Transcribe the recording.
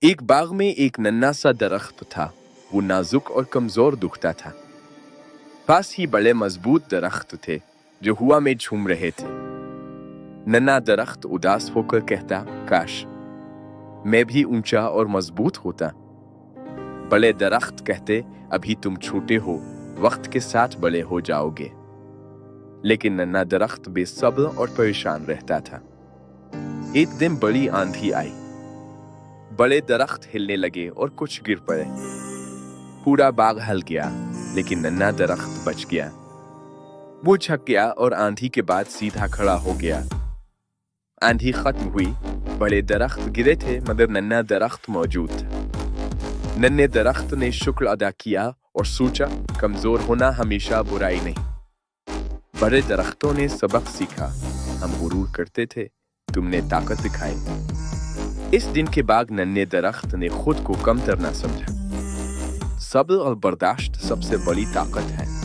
एक बाग में एक नन्हा सा दरख्त था। वो नाजुक और कमजोर दिखता था। पास ही बड़े मजबूत दरख्त थे जो हवा में झूम रहे थे। नन्हा दरख्त उदास होकर कहता, काश मैं भी ऊंचा और मजबूत होता। बड़े दरख्त कहते, अभी तुम छोटे हो, वक्त के साथ बड़े हो जाओगे। लेकिन नन्हा दरख्त बेसब्र और परेशान रहता था। एक दिन बड़ी आंधी आई। बड़े दरख्त हिलने लगे और कुछ गिर पड़े। पूरा बाग हिल गया, लेकिन नन्हा दरख्त बच गया। वो छक गया और आंधी के बाद सीधा खड़ा हो गया। आंधी खत्म हुई, बड़े दरख्त गिरे थे मगर नन्हा दरख्त मौजूद था। नन्हे दरख्त ने शुक्र अदा किया और सोचा, कमजोर होना हमेशा बुराई नहीं। बड़े दरख्तों ने सबक सीखा, हम गुरूर करते थे, तुमने ताकत दिखाई। इस दिन के बाद नन्हे दरख्त ने खुद को कमतर न समझा। सब्र और बर्दाश्त सबसे बड़ी ताकत है।